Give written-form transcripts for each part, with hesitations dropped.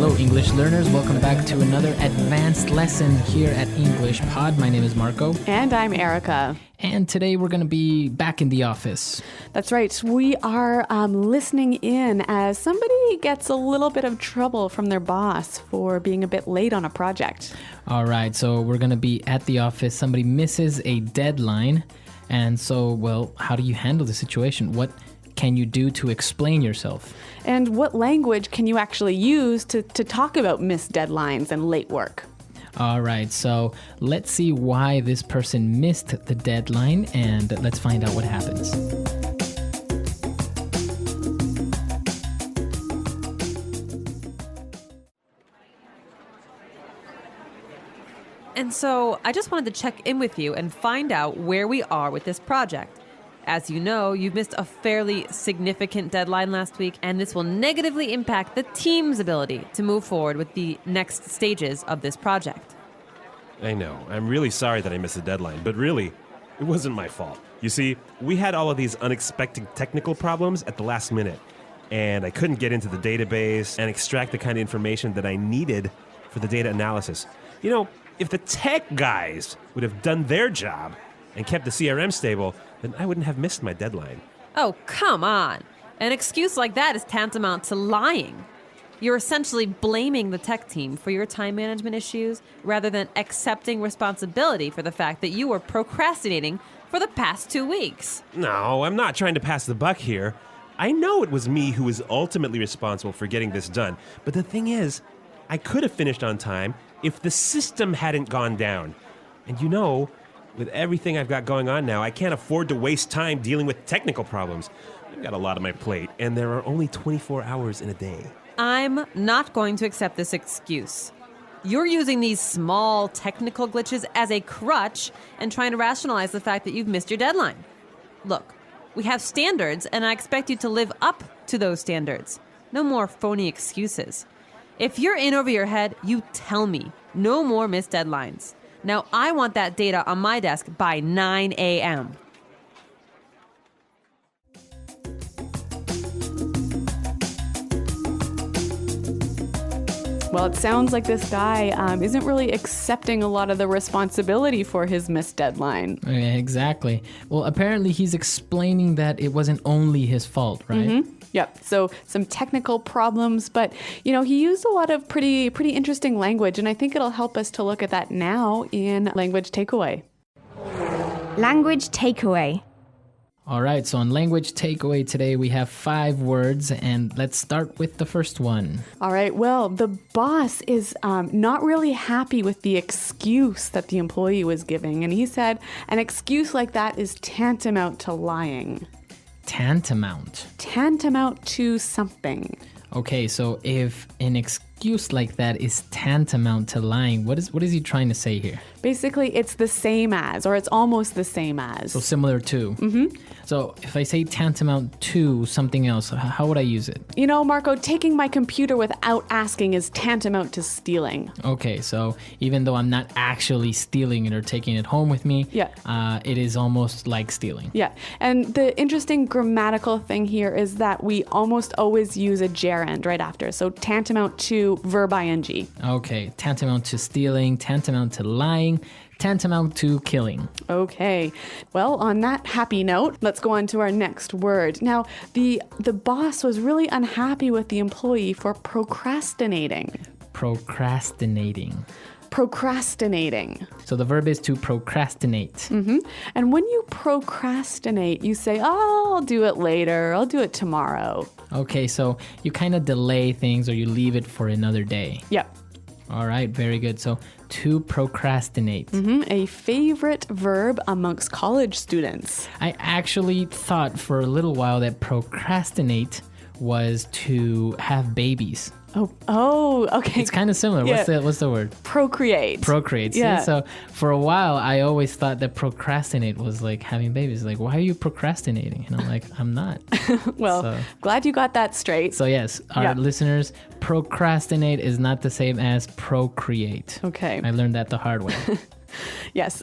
Hello, English learners. Welcome back to another advanced lesson here at English Pod. My name is Marco. And I'm Erica. And today we're going to be back in the office. That's right. We are listening in as somebody gets a little bit of trouble from their boss for being a bit late on a project. All right, so we're going to be at the office. Somebody misses a deadline. And so, well, how do you handle the situation? What can you do to explain yourself? And what language can you actually use to talk about missed deadlines and late work? All right, so let's see why this person missed the deadline and let's find out what happens. And so I just wanted to check in with you and find out where we are with this project. As you know, you missed a fairly significant deadline last week, and this will negatively impact the team's ability to move forward with the next stages of this project. I know. I'm really sorry that I missed the deadline, but really, it wasn't my fault. You see, we had all of these unexpected technical problems at the last minute, and I couldn't get into the database and extract the kind of information that I needed for the data analysis. You know, if the tech guys would have done their job and kept the CRM stable, then I wouldn't have missed my deadline. Oh, come on. An excuse like that is tantamount to lying. You're essentially blaming the tech team for your time management issues rather than accepting responsibility for the fact that you were procrastinating for the past 2 weeks. No, I'm not trying to pass the buck here. I know it was me who was ultimately responsible for getting this done. But the thing is, I could have finished on time if the system hadn't gone down. And you know, with everything I've got going on now, I can't afford to waste time dealing with technical problems. I've got a lot on my plate, and there are only 24 hours in a day. I'm not going to accept this excuse. You're using these small technical glitches as a crutch and trying to rationalize the fact that you've missed your deadline. Look, we have standards, and I expect you to live up to those standards. No more phony excuses. If you're in over your head, you tell me. No more missed deadlines. Now, I want that data on my desk by 9 a.m. Well, it sounds like this guy isn't really accepting a lot of the responsibility for his missed deadline. Yeah, exactly. Well, apparently he's explaining that it wasn't only his fault, right? Mm-hmm. Yep. So some technical problems, but you know, he used a lot of pretty interesting language, and I think it'll help us to look at that now in Language Takeaway. Language Takeaway. All right, so on Language Takeaway today, we have 5 words, and let's start with the first one. All right, well, the boss is not really happy with the excuse that the employee was giving, and he said an excuse like that is tantamount to lying. Tantamount. Tantamount to something. Okay, so if an excuse like that is tantamount to lying, what is he trying to say here? Basically, it's the same as, or it's almost the same as. So similar to. Mm-hmm. So if I say tantamount to something else, how would I use it? You know, Marco, taking my computer without asking is tantamount to stealing. Okay, so even though I'm not actually stealing it or taking it home with me, it is almost like stealing. Yeah, and the interesting grammatical thing here is that we almost always use a gerund right after. So tantamount to verb ing. Okay, tantamount to stealing, tantamount to lying, tantamount to killing. Okay, well, on that happy note, let's go on to our next word. Now, the boss was really unhappy with the employee for procrastinating. Procrastinating. Procrastinating. So the verb is to procrastinate. Mm-hmm. And when you procrastinate, you say, oh, I'll do it later. I'll do it tomorrow. Okay, so you kind of delay things or you leave it for another day. Yep. All right, very good. So to procrastinate. Mm-hmm. A favorite verb amongst college students. I actually thought for a little while that procrastinate was to have babies. Oh, okay. It's kind of similar. Yeah. What's the word? Procreate. Procreate. See? Yeah. So for a while, I always thought that procrastinate was like having babies. Like, why are you procrastinating? And I'm like, I'm not. Well, glad you got that straight. So yes, our listeners, procrastinate is not the same as procreate. Okay. I learned that the hard way. Yes.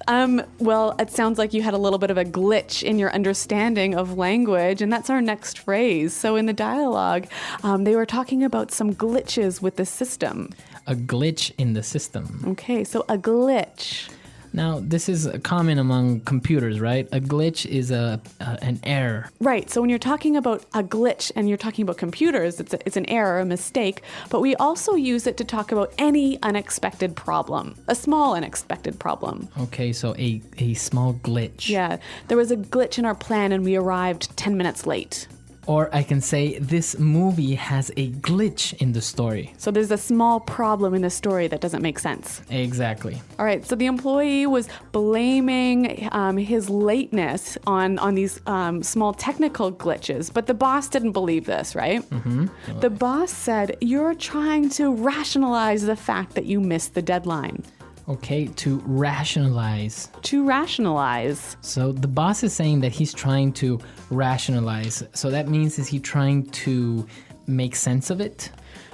Well, it sounds like you had a little bit of a glitch in your understanding of language, and that's our next phrase. So in the dialogue, they were talking about some glitches with the system. A glitch in the system. Okay, so a glitch. Now, this is common among computers, right? A glitch is an error. Right. So when you're talking about a glitch and you're talking about computers, it's an error, a mistake. But we also use it to talk about any unexpected problem, a small unexpected problem. Okay, so a small glitch. Yeah. There was a glitch in our plan and we arrived 10 minutes late. Or I can say this movie has a glitch in the story. So there's a small problem in the story that doesn't make sense. Exactly. All right, so the employee was blaming his lateness on these small technical glitches, but the boss didn't believe this, right? Mm-hmm. The boss said, "You're trying to rationalize the fact that you missed the deadline." Okay, to rationalize. To rationalize. So the boss is saying that he's trying to rationalize. So that means, is he trying to make sense of it?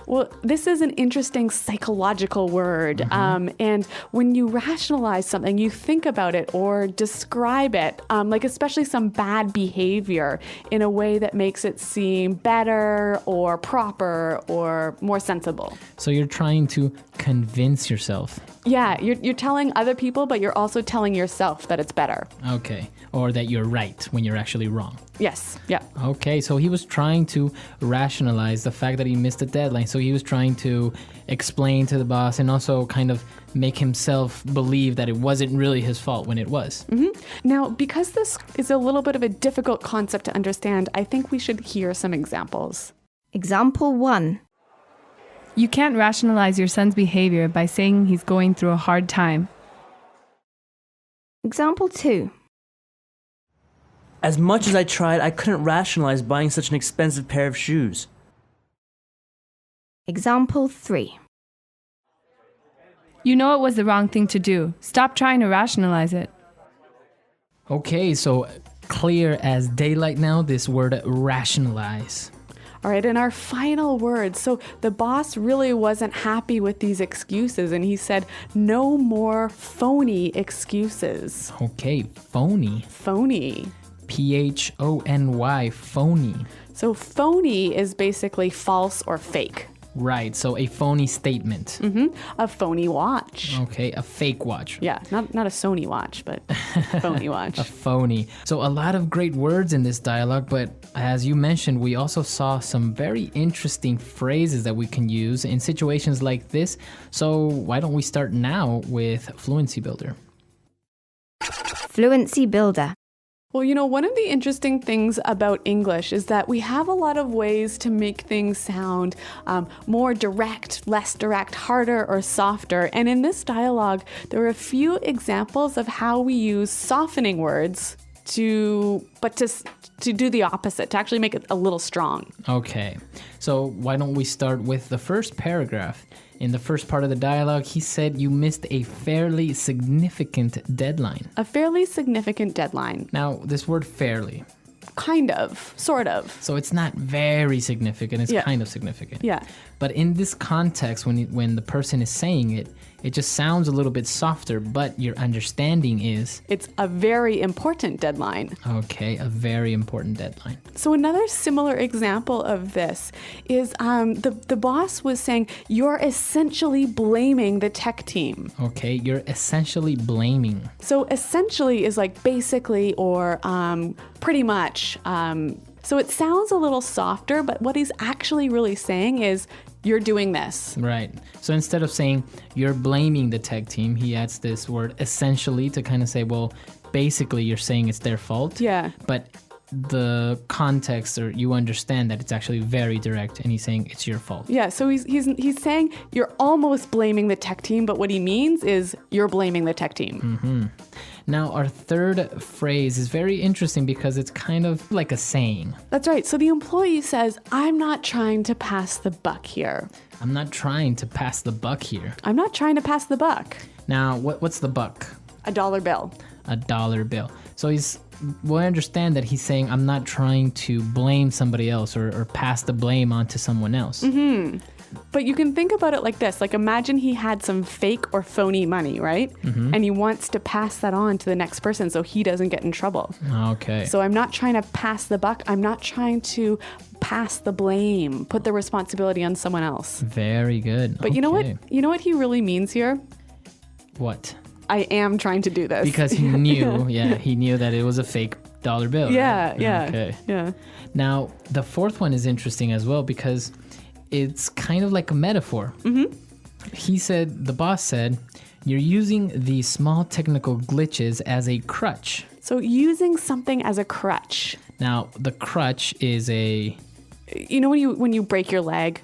Well, this is an interesting psychological word. And when you rationalize something, you think about it or describe it, like especially some bad behavior, in a way that makes it seem better or proper or more sensible. So you're trying to convince yourself. Yeah, you're telling other people, but you're also telling yourself that it's better. Okay. Or that you're right when you're actually wrong. Yes, yeah. Okay, so he was trying to rationalize the fact that he missed the deadline. So he was trying to explain to the boss and also kind of make himself believe that it wasn't really his fault when it was. Mm-hmm. Now, because this is a little bit of a difficult concept to understand, I think we should hear some examples. Example 1. You can't rationalize your son's behavior by saying he's going through a hard time. Example 2. As much as I tried, I couldn't rationalize buying such an expensive pair of shoes. Example 3. You know it was the wrong thing to do. Stop trying to rationalize it. Okay, so clear as daylight now, this word rationalize. All right, and our final word. So the boss really wasn't happy with these excuses, and he said, "No more phony excuses." Okay, phony. Phony. Phony, phony. So phony is basically false or fake. Right, so a phony statement. Mm-hmm. A phony watch. Okay, a fake watch. Yeah, not a Sony watch, but phony watch. A phony. So a lot of great words in this dialogue, but as you mentioned, we also saw some very interesting phrases that we can use in situations like this. So why don't we start now with Fluency Builder? Fluency Builder. Well, you know, one of the interesting things about English is that we have a lot of ways to make things sound more direct, less direct, harder or softer. And in this dialogue, there are a few examples of how we use softening words to do the opposite, to actually make it a little strong. Okay, so why don't we start with the first paragraph? In the first part of the dialogue, he said you missed a fairly significant deadline. A fairly significant deadline. Now, this word fairly. Kind of, sort of. So it's not very significant, it's kind of significant. Yeah. But in this context, when the person is saying it, it just sounds a little bit softer, but your understanding is... It's a very important deadline. Okay, a very important deadline. So another similar example of this is the boss was saying, "You're essentially blaming the tech team." Okay, you're essentially blaming. So essentially is like basically or pretty much. So it sounds a little softer, but what he's actually really saying is, you're doing this. Right. So instead of saying you're blaming the tech team, he adds this word essentially to kind of say, well, basically you're saying it's their fault. Yeah. But the context, or you understand that it's actually very direct, and he's saying it's your fault. Yeah, so he's saying you're almost blaming the tech team, but what he means is you're blaming the tech team. Mm-hmm. Now, our third phrase is very interesting because it's kind of like a saying. That's right. So the employee says, "I'm not trying to pass the buck here." I'm not trying to pass the buck here. I'm not trying to pass the buck. Now, what's the buck? $1 bill. $1 bill. So we'll understand that he's saying, I'm not trying to blame somebody else or pass the blame on to someone else. Mm-hmm. But you can think about it like this. Like imagine he had some fake or phony money, right? And he wants to pass that on to the next person so he doesn't get in trouble. Okay. So I'm not trying to pass the buck. I'm not trying to pass the blame, put the responsibility on someone else. Very good. But you know what? You know what he really means here? What? I am trying to do this. Because he knew, he knew that it was a fake dollar bill. Yeah, right? yeah. Okay. Yeah. Now, the fourth one is interesting as well because it's kind of like a metaphor. He said, the boss said, you're using these small technical glitches as a crutch. So using something as a crutch. Now, the crutch is a... You know when you break your leg,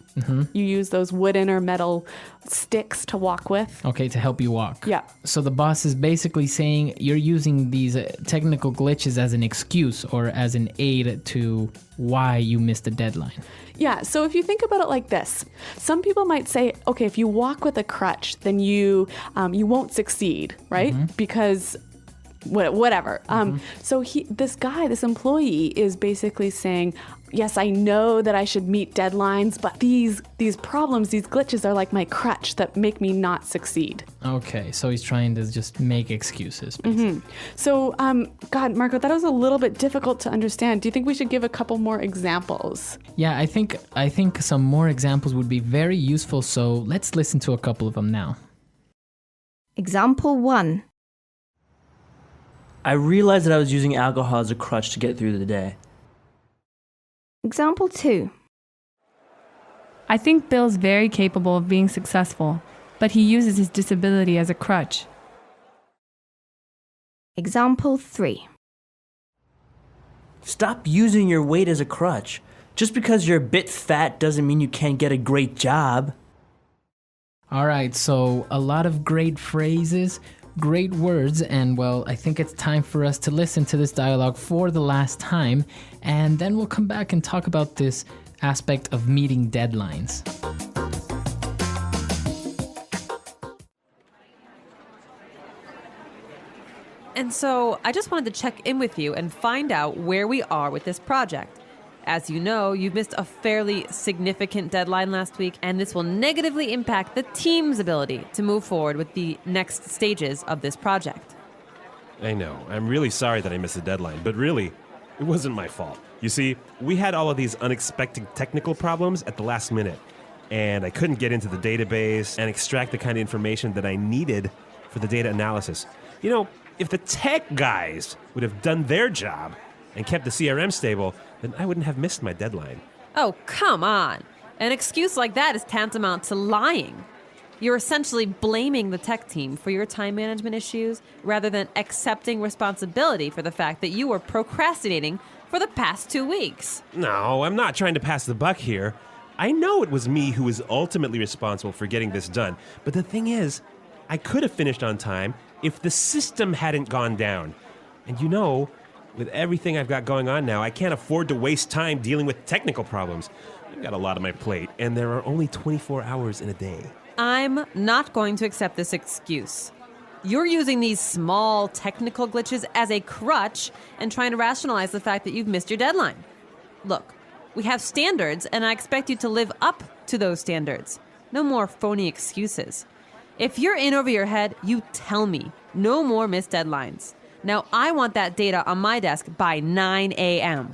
you use those wooden or metal sticks to walk with? Okay, to help you walk. Yeah. So the boss is basically saying you're using these technical glitches as an excuse or as an aid to why you missed the deadline. Yeah, so if you think about it like this, some people might say, okay, if you walk with a crutch, then you won't succeed, right? Because whatever. So this employee is basically saying, yes, I know that I should meet deadlines, but these problems, these glitches are like my crutch that make me not succeed. Okay, so he's trying to just make excuses. So, God, Marco, that was a little bit difficult to understand. Do you think we should give a couple more examples? Yeah, I think some more examples would be very useful, so let's listen to a couple of them now. Example 1. I realized that I was using alcohol as a crutch to get through the day. Example 2. I think Bill's very capable of being successful, but he uses his disability as a crutch. Example 3. Stop using your weight as a crutch. Just because you're a bit fat doesn't mean you can't get a great job. All right, so a lot of great phrases, great words, and well, I think it's time for us to listen to this dialogue for the last time, and then we'll come back and talk about this aspect of meeting deadlines. And so I just wanted to check in with you and find out where we are with this project. As you know, you've missed a fairly significant deadline last week, and this will negatively impact the team's ability to move forward with the next stages of this project. I know. I'm really sorry that I missed the deadline, but really, it wasn't my fault. You see, we had all of these unexpected technical problems at the last minute, and I couldn't get into the database and extract the kind of information that I needed for the data analysis. You know, if the tech guys would have done their job and kept the CRM stable, then I wouldn't have missed my deadline. Oh, come on. An excuse like that is tantamount to lying. You're essentially blaming the tech team for your time management issues rather than accepting responsibility for the fact that you were procrastinating for the past 2 weeks. No, I'm not trying to pass the buck here. I know it was me who was ultimately responsible for getting this done, but the thing is, I could have finished on time if the system hadn't gone down. And you know, with everything I've got going on now, I can't afford to waste time dealing with technical problems. I've got a lot on my plate, and there are only 24 hours in a day. I'm not going to accept this excuse. You're using these small technical glitches as a crutch and trying to rationalize the fact that you've missed your deadline. Look, we have standards, and I expect you to live up to those standards. No more phony excuses. If you're in over your head, you tell me. No more missed deadlines. Now, I want that data on my desk by 9 a.m.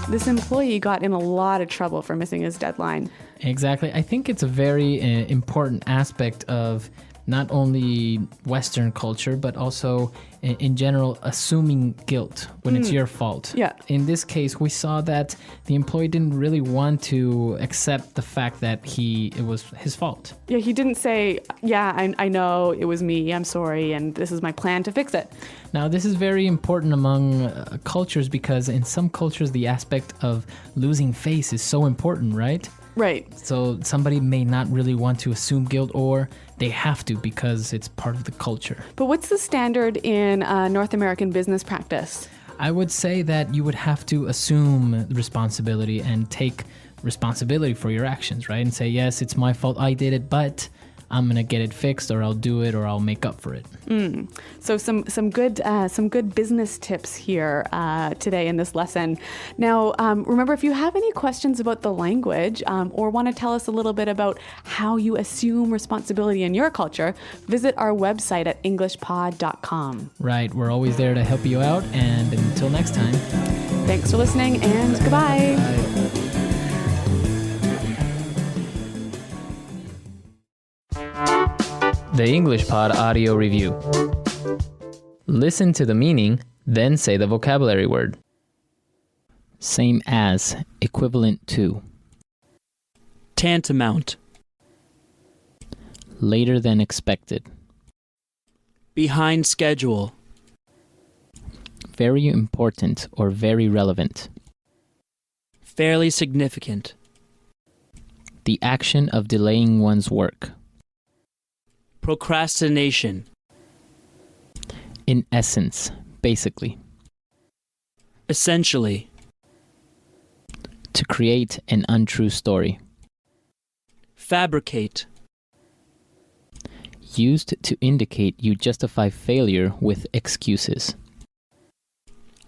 This employee got in a lot of trouble for missing his deadline. Exactly. I think it's a very important aspect of not only Western culture, but also in general, assuming guilt when it's your fault. Yeah. In this case, we saw that the employee didn't really want to accept the fact that it was his fault. Yeah, he didn't say, yeah, I know it was me, I'm sorry, and this is my plan to fix it. Now, this is very important among cultures because in some cultures, the aspect of losing face is so important, right? Right. So somebody may not really want to assume guilt, or they have to because it's part of the culture. But what's the standard in North American business practice? I would say that you would have to assume responsibility and take responsibility for your actions, right? And say, yes, it's my fault, I did it, but I'm gonna get it fixed, or I'll do it, or I'll make up for it. So some good business tips here today in this lesson. Now, remember, if you have any questions about the language or want to tell us a little bit about how you assume responsibility in your culture, visit our website at englishpod.com. Right, we're always there to help you out, and until next time. Thanks for listening, and goodbye. The English Pod Audio Review. Listen to the meaning, then say the vocabulary word. Same as, equivalent to. Tantamount. Later than expected. Behind schedule. Very important or very relevant. Fairly significant. The action of delaying one's work. Procrastination. In essence, basically. Essentially. To create an untrue story. Fabricate. Used to indicate you justify failure with excuses.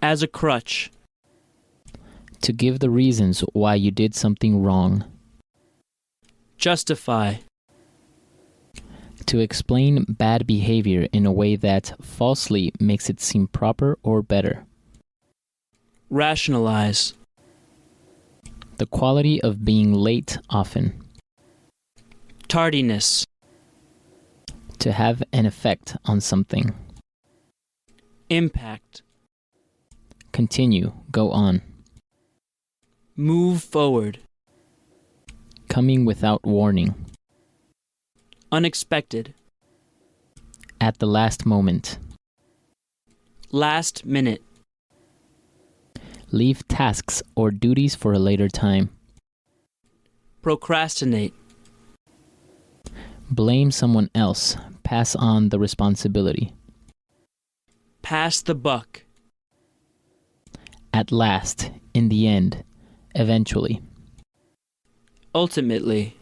As a crutch. To give the reasons why you did something wrong. Justify. To explain bad behavior in a way that falsely makes it seem proper or better. Rationalize. The quality of being late often. Tardiness. To have an effect on something. Impact. Continue, go on. Move forward. Coming without warning. Unexpected. At the last moment. Last minute. Leave tasks or duties for a later time. Procrastinate. Blame someone else. Pass on the responsibility. Pass the buck. At last, in the end, eventually. Ultimately.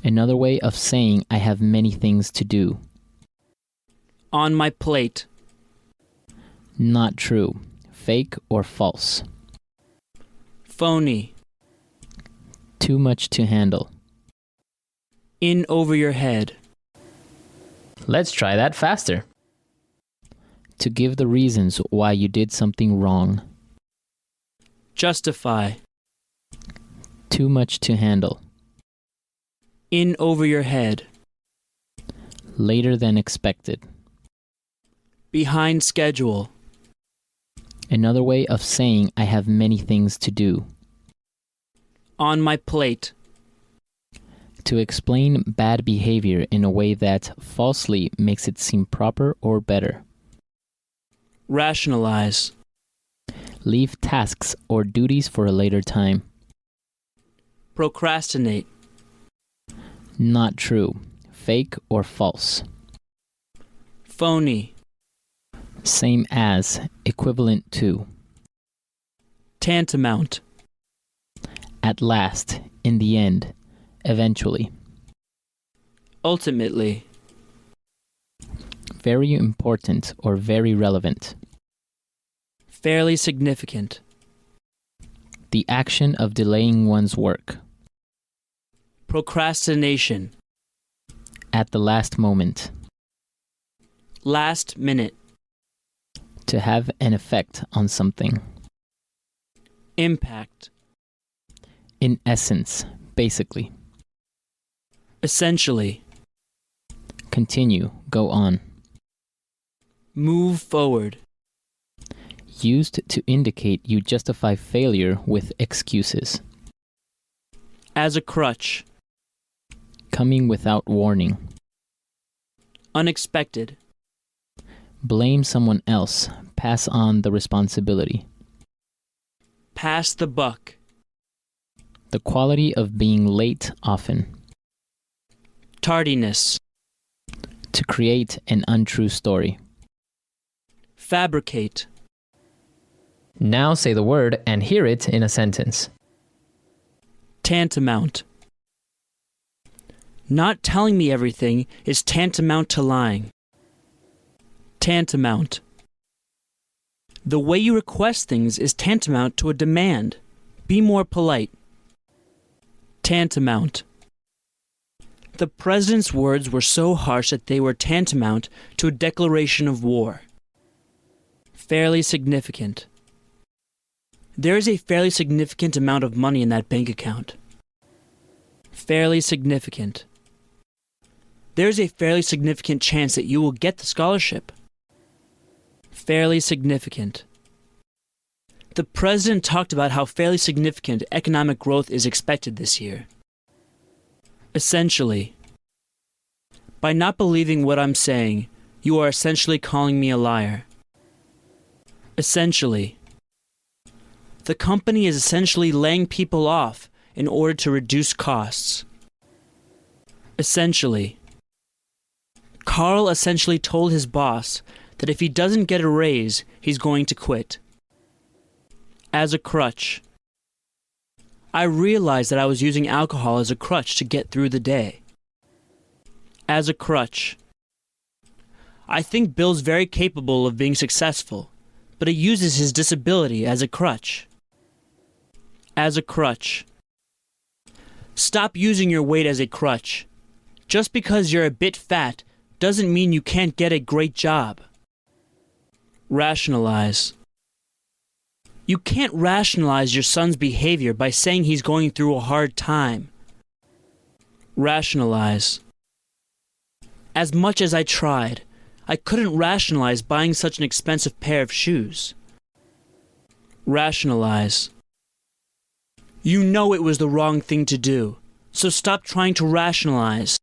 Another way of saying I have many things to do. On my plate. Not true. Fake or false. Phony. Too much to handle. In over your head. Let's try that faster. To give the reasons why you did something wrong. Justify. Too much to handle. In over your head. Later than expected. Behind schedule. Another way of saying I have many things to do. On my plate. To explain bad behavior in a way that falsely makes it seem proper or better. Rationalize. Leave tasks or duties for a later time. Procrastinate. Not true. Fake or false. Phony. Same as, equivalent to. Tantamount. At last, in the end, eventually. Ultimately. Very important or very relevant. Fairly significant. The action of delaying one's work. Procrastination. At the last moment. Last minute. To have an effect on something. Impact. In essence, basically. Essentially. Continue, go on. Move forward. Used to indicate you justify failure with excuses. As a crutch. Coming without warning. Unexpected. Blame someone else. Pass on the responsibility. Pass the buck. The quality of being late often. Tardiness. To create an untrue story. Fabricate. Now say the word and hear it in a sentence. Tantamount. Not telling me everything is tantamount to lying. Tantamount. The way you request things is tantamount to a demand. Be more polite. Tantamount. The president's words were so harsh that they were tantamount to a declaration of war. Fairly significant. There is a fairly significant amount of money in that bank account. Fairly significant. There is a fairly significant chance that you will get the scholarship. Fairly significant. The president talked about how fairly significant economic growth is expected this year. Essentially. By not believing what I'm saying, you are essentially calling me a liar. Essentially. The company is essentially laying people off in order to reduce costs. Essentially. Carl essentially told his boss that if he doesn't get a raise, he's going to quit. As a crutch. I realized that I was using alcohol as a crutch to get through the day. As a crutch. I think Bill's very capable of being successful, but he uses his disability as a crutch. As a crutch. Stop using your weight as a crutch. Just because you're a bit fat doesn't mean you can't get a great job. Rationalize. You can't rationalize your son's behavior by saying he's going through a hard time. Rationalize. As much as I tried, I couldn't rationalize buying such an expensive pair of shoes. Rationalize. You know it was the wrong thing to do, so stop trying to rationalize.